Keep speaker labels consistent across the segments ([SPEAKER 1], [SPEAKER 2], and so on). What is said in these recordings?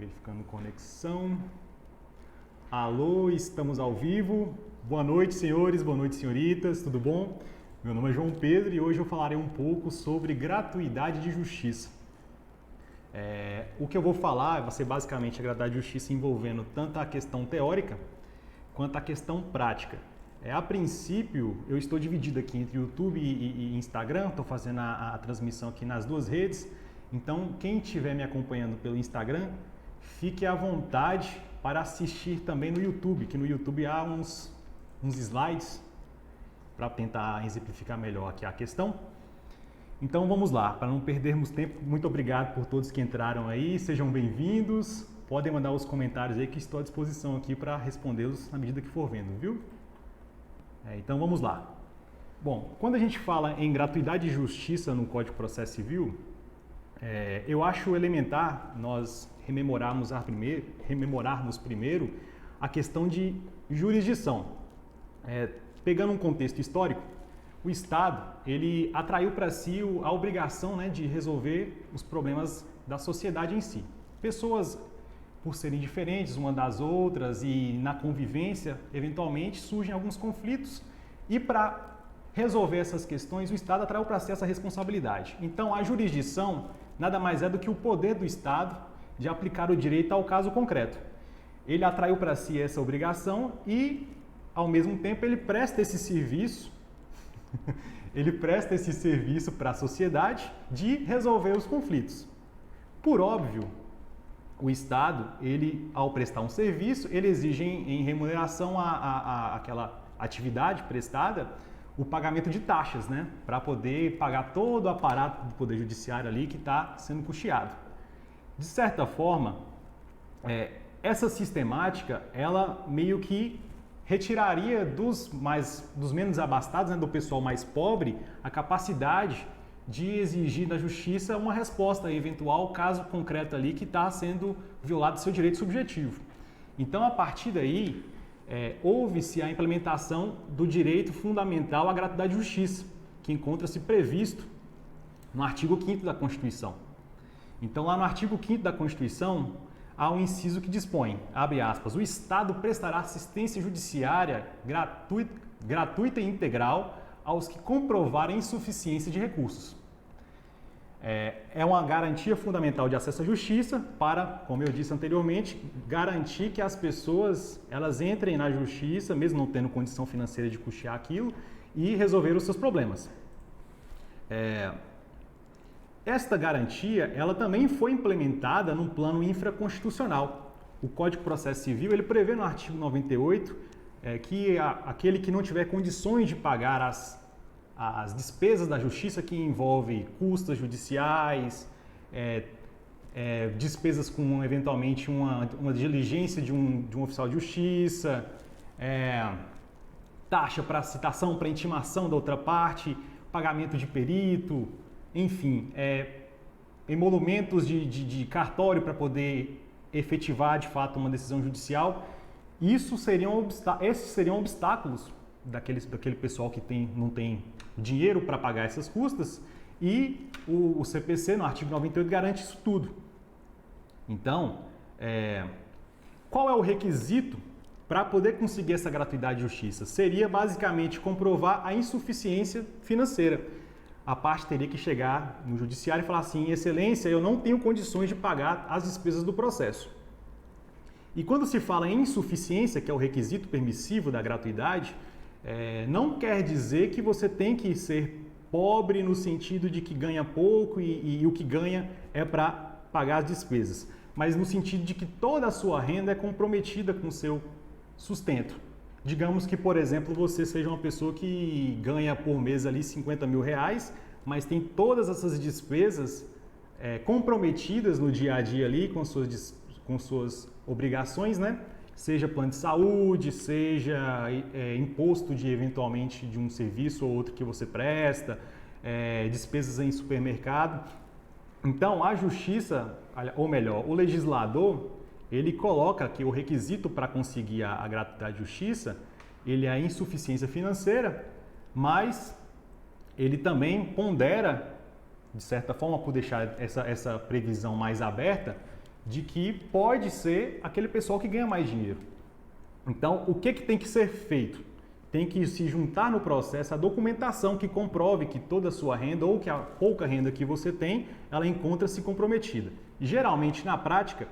[SPEAKER 1] Verificando conexão. Alô, estamos ao vivo. Boa noite, senhores, boa noite, senhoritas, tudo bom? Meu nome é João Pedro e hoje eu falarei um pouco sobre gratuidade de justiça. O que eu vou falar vai ser basicamente a gratuidade de justiça envolvendo tanto a questão teórica quanto a questão prática. A princípio, eu estou dividido aqui entre YouTube e Instagram, estou fazendo a transmissão aqui nas duas redes. Então, quem estiver me acompanhando pelo Instagram, fique à vontade para assistir também no YouTube, que no YouTube há uns slides para tentar exemplificar melhor aqui a questão. Então vamos lá, para não perdermos tempo, muito obrigado por todos que entraram aí, sejam bem-vindos, podem mandar os comentários aí que estou à disposição aqui para respondê-los na medida que for vendo, viu? Então vamos lá. Bom, quando a gente fala em gratuidade de justiça no Código de Processo Civil, eu acho elementar nós rememorarmos primeiro a questão de jurisdição. Pegando um contexto histórico, o Estado ele atraiu para si a obrigação, de resolver os problemas da sociedade em si. Pessoas, por serem diferentes uma das outras e na convivência, eventualmente surgem alguns conflitos e para resolver essas questões o Estado atraiu para si essa responsabilidade. Então a jurisdição nada mais é do que o poder do Estado de aplicar o direito ao caso concreto. Ele atraiu para si essa obrigação e, ao mesmo tempo, ele presta esse serviço para a sociedade de resolver os conflitos. Por óbvio, o Estado, ele, ao prestar um serviço, ele exige em remuneração àquela atividade prestada o pagamento de taxas, para poder pagar todo o aparato do Poder Judiciário ali que está sendo custeado. De certa forma, essa sistemática, ela meio que retiraria dos menos abastados, do pessoal mais pobre, a capacidade de exigir da justiça uma resposta eventual ao caso concreto ali que está sendo violado seu direito subjetivo. Então, a partir daí, houve-se a implementação do direito fundamental à gratuidade de justiça, que encontra-se previsto no artigo 5º da Constituição. Então, lá no artigo 5º da Constituição, há um inciso que dispõe, abre aspas, o Estado prestará assistência judiciária gratuita e integral aos que comprovarem insuficiência de recursos. É uma garantia fundamental de acesso à justiça para, como eu disse anteriormente, garantir que as pessoas elas entrem na justiça, mesmo não tendo condição financeira de custear aquilo, e resolver os seus problemas. Esta garantia ela também foi implementada num plano infraconstitucional. O Código de Processo Civil ele prevê no artigo 98 que aquele que não tiver condições de pagar as despesas da justiça que envolve custas judiciais, despesas com eventualmente uma diligência de um oficial de justiça, taxa para citação, para intimação da outra parte, pagamento de perito, enfim, emolumentos de cartório para poder efetivar de fato uma decisão judicial. Esses seriam obstáculos daquele pessoal que não tem dinheiro para pagar essas custas, e o CPC, no artigo 98, garante isso tudo. Então, qual é o requisito para poder conseguir essa gratuidade de justiça? Seria basicamente comprovar a insuficiência financeira. A parte teria que chegar no judiciário e falar assim, excelência, eu não tenho condições de pagar as despesas do processo. E quando se fala em insuficiência, que é o requisito permissivo da gratuidade, não quer dizer que você tem que ser pobre no sentido de que ganha pouco e o que ganha é para pagar as despesas, mas no sentido de que toda a sua renda é comprometida com o seu sustento. Digamos que, por exemplo, você seja uma pessoa que ganha por mês ali 50 mil reais, mas tem todas essas despesas comprometidas no dia a dia ali com suas obrigações, Seja plano de saúde, seja imposto eventualmente de um serviço ou outro que você presta, despesas em supermercado. Então, a justiça, ou melhor, o legislador, ele coloca que o requisito para conseguir a gratuidade de justiça, ele é a insuficiência financeira, mas ele também pondera, de certa forma, por deixar essa previsão mais aberta, de que pode ser aquele pessoal que ganha mais dinheiro. Então, o que tem que ser feito? Tem que se juntar no processo a documentação que comprove que toda a sua renda ou que a pouca renda que você tem, ela encontra-se comprometida. Geralmente, na prática,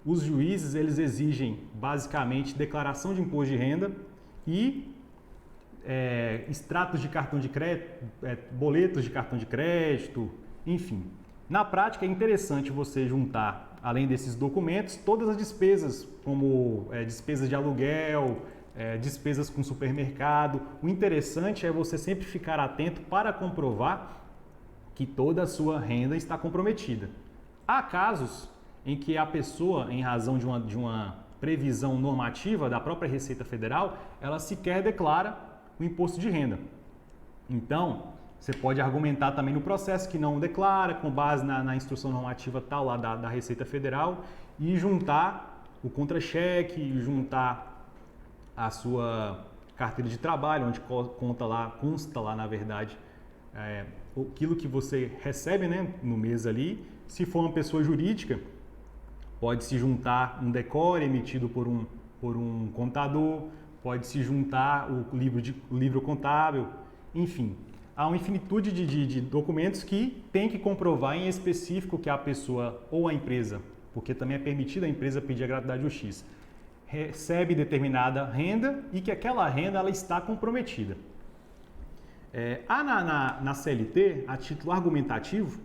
[SPEAKER 1] os juízes eles exigem basicamente declaração de imposto de renda e extratos de cartão de crédito, boletos de cartão de crédito, enfim. Na prática é interessante você juntar, além desses documentos, todas as despesas, como despesas de aluguel, despesas com supermercado. O interessante é você sempre ficar atento para comprovar que toda a sua renda está comprometida. Há casos em que a pessoa, em razão de uma previsão normativa da própria Receita Federal, ela sequer declara o imposto de renda. Então, você pode argumentar também no processo que não declara, com base na instrução normativa tal lá da Receita Federal, e juntar o contra-cheque, juntar a sua carteira de trabalho, onde consta lá, na verdade, aquilo que você recebe, né, no mês ali. Se for uma pessoa jurídica, pode-se juntar um decore emitido por um contador, pode-se juntar o livro contábil, enfim. Há uma infinitude de documentos que tem que comprovar em específico que a pessoa ou a empresa, porque também é permitida a empresa pedir a gratuidade de justiça, recebe determinada renda e que aquela renda ela está comprometida. Há na CLT, a título argumentativo,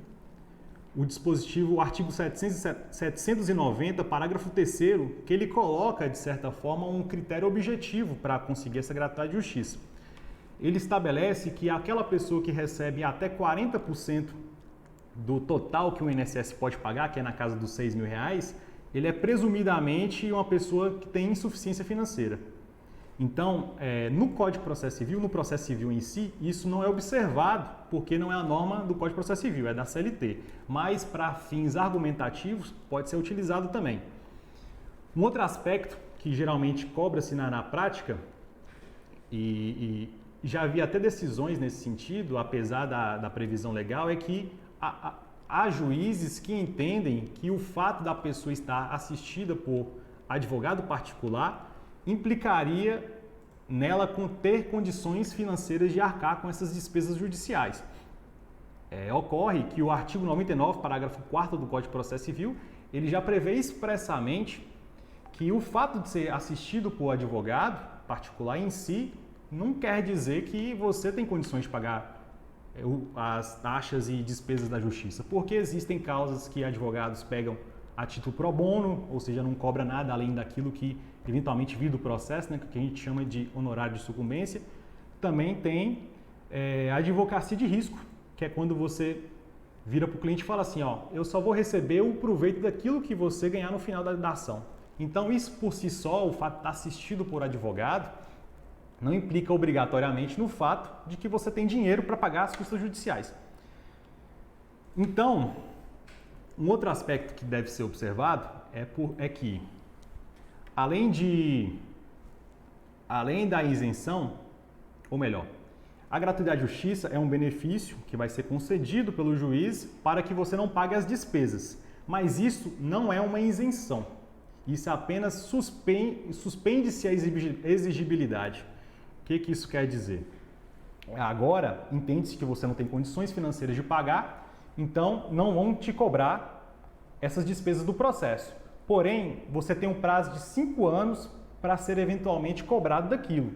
[SPEAKER 1] o artigo 790, parágrafo 3º, que ele coloca, de certa forma, um critério objetivo para conseguir essa gratuidade de justiça. Ele estabelece que aquela pessoa que recebe até 40% do total que o INSS pode pagar, que é na casa dos R$6.000, ele é presumidamente uma pessoa que tem insuficiência financeira. Então, no Código de Processo Civil, no processo civil em si, isso não é observado, porque não é a norma do Código de Processo Civil, é da CLT. Mas, para fins argumentativos, pode ser utilizado também. Um outro aspecto que geralmente cobra-se na prática, e já havia até decisões nesse sentido, apesar da previsão legal, é que há juízes que entendem que o fato da pessoa estar assistida por advogado particular implicaria nela ter condições financeiras de arcar com essas despesas judiciais. Ocorre que o artigo 99, parágrafo 4º do Código de Processo Civil, ele já prevê expressamente que o fato de ser assistido por advogado particular em si não quer dizer que você tem condições de pagar as taxas e despesas da justiça, porque existem causas que advogados pegam a título pro bono, ou seja, não cobra nada além daquilo que eventualmente vir do processo, né, que a gente chama de honorário de sucumbência. Também tem advocacia de risco, que é quando você vira para o cliente e fala assim, eu só vou receber o proveito daquilo que você ganhar no final da ação. Então, isso por si só, o fato de estar assistido por advogado, não implica obrigatoriamente no fato de que você tem dinheiro para pagar as custas judiciais. Então, um outro aspecto que deve ser observado é que, além da isenção, ou melhor, a gratuidade de justiça é um benefício que vai ser concedido pelo juiz para que você não pague as despesas, mas isso não é uma isenção, isso apenas suspende-se a exigibilidade. O que isso quer dizer? Agora, entende-se que você não tem condições financeiras de pagar, então não vão te cobrar essas despesas do processo. Porém, você tem um prazo de 5 anos para ser eventualmente cobrado daquilo.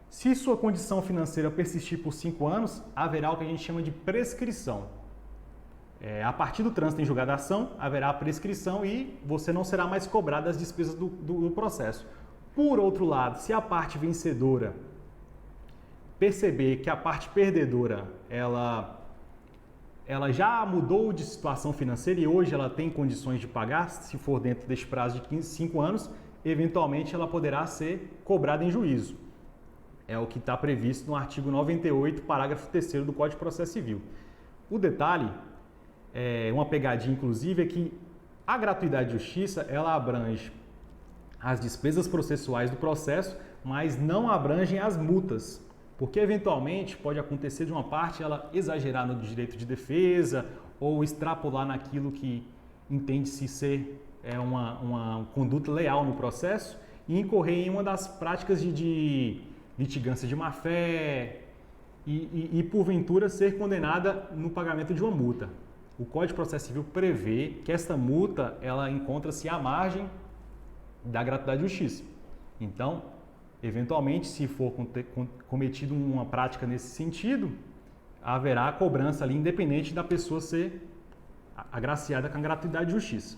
[SPEAKER 1] Se sua condição financeira persistir por 5 anos, haverá o que a gente chama de prescrição. A partir do trânsito em julgado da ação, haverá a prescrição e você não será mais cobrado as despesas do processo. Por outro lado, se a parte vencedora perceber que a parte perdedora ela já mudou de situação financeira e hoje ela tem condições de pagar, se for dentro deste prazo de 5 anos, eventualmente ela poderá ser cobrada em juízo. É o que está previsto no artigo 98, parágrafo 3º do Código de Processo Civil. O detalhe, uma pegadinha inclusive, é que a gratuidade de justiça ela abrange as despesas processuais do processo, mas não abrangem as multas. Porque, eventualmente, pode acontecer de uma parte ela exagerar no direito de defesa ou extrapolar naquilo que entende-se ser uma conduta leal no processo e incorrer em uma das práticas de litigância de má-fé e porventura ser condenada no pagamento de uma multa. O Código de Processo Civil prevê que esta multa ela encontra-se à margem da gratuidade de justiça. Então, eventualmente, se for cometido uma prática nesse sentido, haverá cobrança ali, independente da pessoa ser agraciada com a gratuidade de justiça.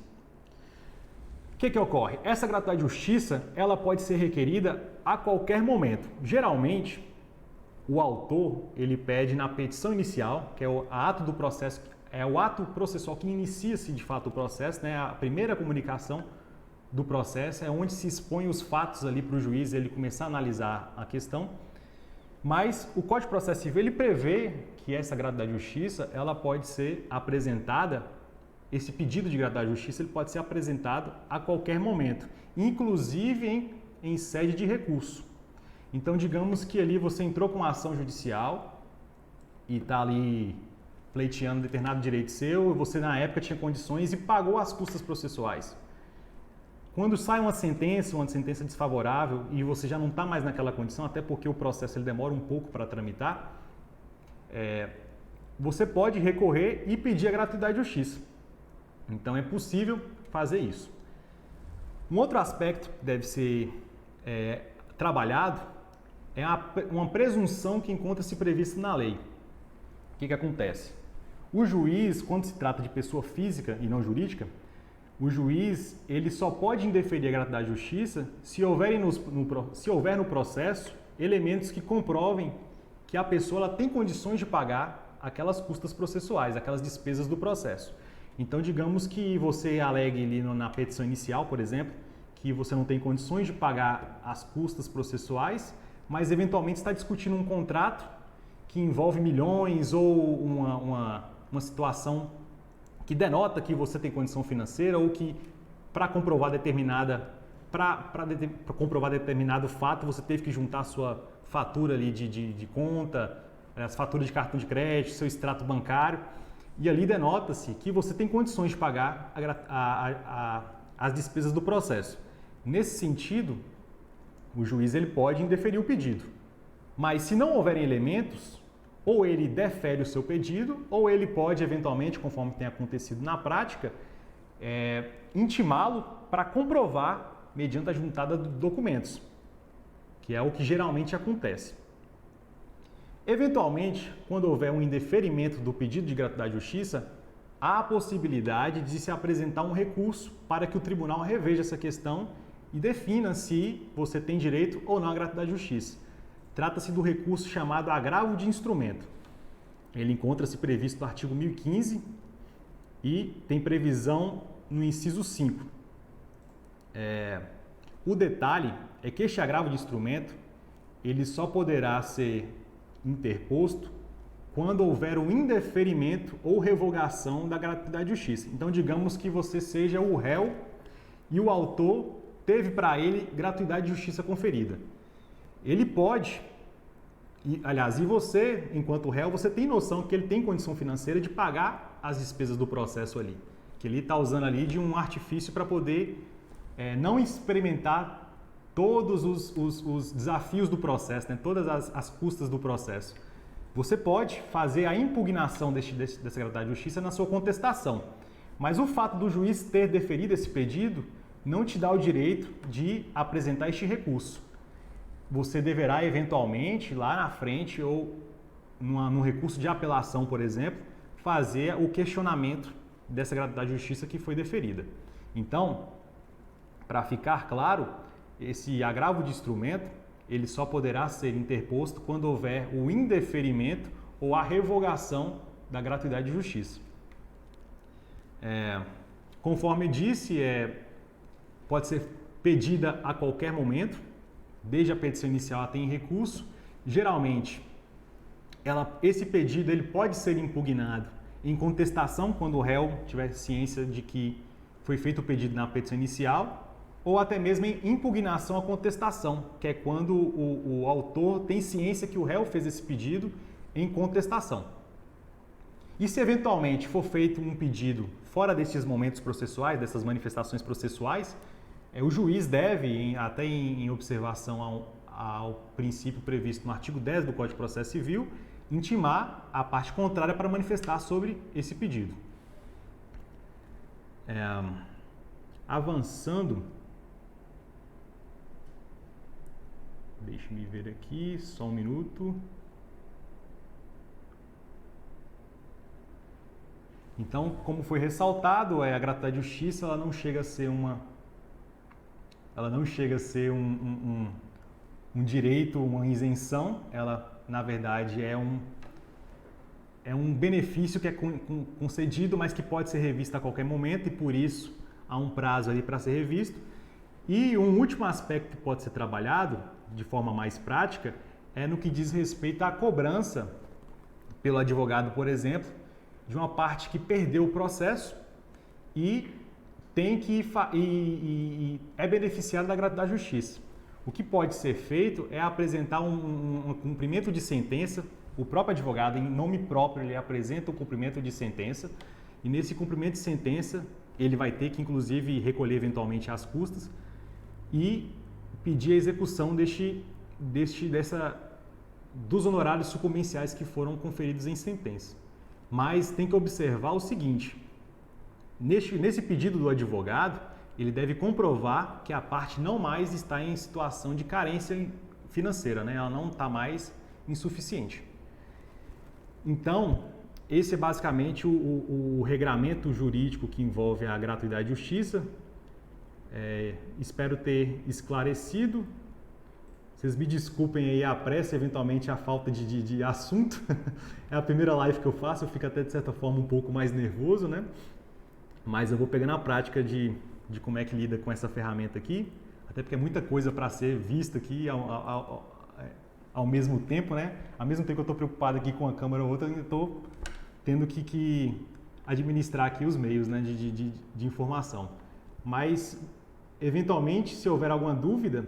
[SPEAKER 1] O que ocorre? Essa gratuidade de justiça ela pode ser requerida a qualquer momento. Geralmente, o autor ele pede na petição inicial, que é o ato do processo, é o ato processual que inicia-se de fato o processo, né? A primeira comunicação do processo é onde se expõe os fatos ali para o juiz ele começar a analisar a questão. Mas o Código de Processo Civil ele prevê que essa gratuidade de justiça ela pode ser apresentada, esse pedido de gratuidade de justiça ele pode ser apresentado a qualquer momento, inclusive em sede de recurso. Então, digamos que ali você entrou com uma ação judicial e está ali pleiteando determinado direito seu, e você na época tinha condições e pagou as custas processuais. Quando sai uma sentença desfavorável e você já não está mais naquela condição, até porque o processo ele demora um pouco para tramitar, você pode recorrer e pedir a gratuidade de justiça. Então é possível fazer isso. Um outro aspecto que deve ser trabalhado é uma presunção que encontra-se prevista na lei. O que acontece? O juiz, quando se trata de pessoa física e não jurídica, o juiz ele só pode indeferir a gratuidade de justiça se houver no processo elementos que comprovem que a pessoa ela tem condições de pagar aquelas custas processuais, aquelas despesas do processo. Então, digamos que você alegue ali na petição inicial, por exemplo, que você não tem condições de pagar as custas processuais, mas eventualmente está discutindo um contrato que envolve milhões ou uma situação que denota que você tem condição financeira ou que para comprovar determinado fato você teve que juntar a sua fatura ali de conta, as faturas de cartão de crédito, seu extrato bancário, e ali denota-se que você tem condições de pagar as despesas do processo. Nesse sentido, o juiz ele pode indeferir o pedido, mas se não houverem elementos, ou ele defere o seu pedido, ou ele pode, eventualmente, conforme tem acontecido na prática, intimá-lo para comprovar mediante a juntada de documentos, que é o que geralmente acontece. Eventualmente, quando houver um indeferimento do pedido de gratuidade de justiça, há a possibilidade de se apresentar um recurso para que o tribunal reveja essa questão e defina se você tem direito ou não à gratuidade de justiça. Trata-se do recurso chamado agravo de instrumento. Ele encontra-se previsto no artigo 1015 e tem previsão no inciso 5. O detalhe é que este agravo de instrumento ele só poderá ser interposto quando houver o indeferimento ou revogação da gratuidade de justiça. Então, digamos que você seja o réu e o autor teve para ele gratuidade de justiça conferida. Ele pode, e você, enquanto réu, você tem noção que ele tem condição financeira de pagar as despesas do processo ali, que ele está usando ali de um artifício para poder não experimentar todos os desafios do processo, né? Todas as custas do processo. Você pode fazer a impugnação dessa gratuidade de justiça na sua contestação, mas o fato do juiz ter deferido esse pedido não te dá o direito de apresentar este recurso. Você deverá eventualmente, lá na frente ou num recurso de apelação, por exemplo, fazer o questionamento dessa gratuidade de justiça que foi deferida. Então, para ficar claro, esse agravo de instrumento ele só poderá ser interposto quando houver o indeferimento ou a revogação da gratuidade de justiça. Conforme disse, pode ser pedida a qualquer momento, desde a petição inicial até em recurso. Geralmente, esse pedido ele pode ser impugnado em contestação quando o réu tiver ciência de que foi feito o pedido na petição inicial, ou até mesmo em impugnação à contestação, que é quando o autor tem ciência que o réu fez esse pedido em contestação. E se eventualmente for feito um pedido fora desses momentos processuais, dessas manifestações processuais, o juiz deve, até em observação ao princípio previsto no artigo 10 do Código de Processo Civil, intimar a parte contrária para manifestar sobre esse pedido. Avançando, deixe-me ver aqui, só um minuto. Então, como foi ressaltado, a gratuidade de justiça ela não chega a ser um direito, uma isenção. Ela, na verdade, é um benefício que é concedido, mas que pode ser revisto a qualquer momento e, por isso, há um prazo ali para ser revisto. E um último aspecto que pode ser trabalhado de forma mais prática é no que diz respeito à cobrança pelo advogado, por exemplo, de uma parte que perdeu o processo e é beneficiado da gratuidade da justiça. O que pode ser feito é apresentar um cumprimento de sentença. O próprio advogado, em nome próprio, ele apresenta o cumprimento de sentença e nesse cumprimento de sentença ele vai ter que, inclusive, recolher eventualmente as custas e pedir a execução dos honorários sucumbenciais que foram conferidos em sentença. Mas tem que observar o seguinte, nesse pedido do advogado, ele deve comprovar que a parte não mais está em situação de carência financeira, né? Ela não está mais insuficiente. Então, esse é basicamente o regramento jurídico que envolve a gratuidade de justiça. Espero ter esclarecido. Vocês me desculpem aí a pressa, eventualmente a falta de assunto. É a primeira live que eu faço, eu fico até de certa forma um pouco mais nervoso, né? Mas eu vou pegando a prática de como é que lida com essa ferramenta aqui, até porque é muita coisa para ser vista aqui ao mesmo tempo, né? Ao mesmo tempo que eu estou preocupado aqui com a câmera ou outra, eu estou tendo que administrar aqui os meios, né, de informação. Mas, eventualmente, se houver alguma dúvida,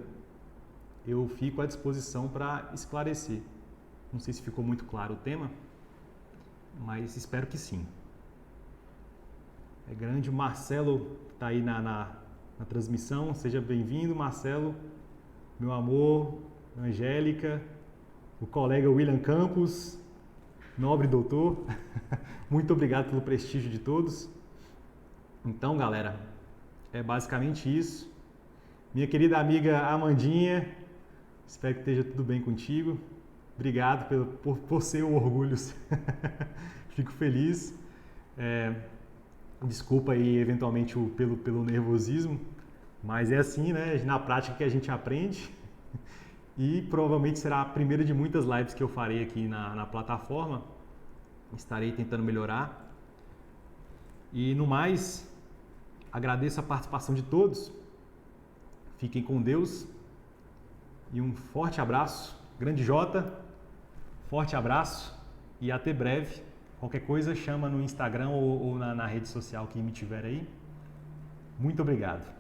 [SPEAKER 1] eu fico à disposição para esclarecer. Não sei se ficou muito claro o tema, mas espero que sim. É grande, o Marcelo está aí na transmissão, seja bem-vindo, Marcelo, meu amor, Angélica, o colega William Campos, nobre doutor, muito obrigado pelo prestígio de todos. Então, galera, é basicamente isso. Minha querida amiga Amandinha, espero que esteja tudo bem contigo. Obrigado por ser o orgulho. Fico feliz. Desculpa aí, eventualmente, pelo nervosismo, mas é assim, né? Na prática que a gente aprende. E provavelmente será a primeira de muitas lives que eu farei aqui na plataforma. Estarei tentando melhorar. E no mais, agradeço a participação de todos. Fiquem com Deus. E um forte abraço. Grande Jota, forte abraço e até breve. Qualquer coisa chama no Instagram ou na rede social que me tiver aí. Muito obrigado.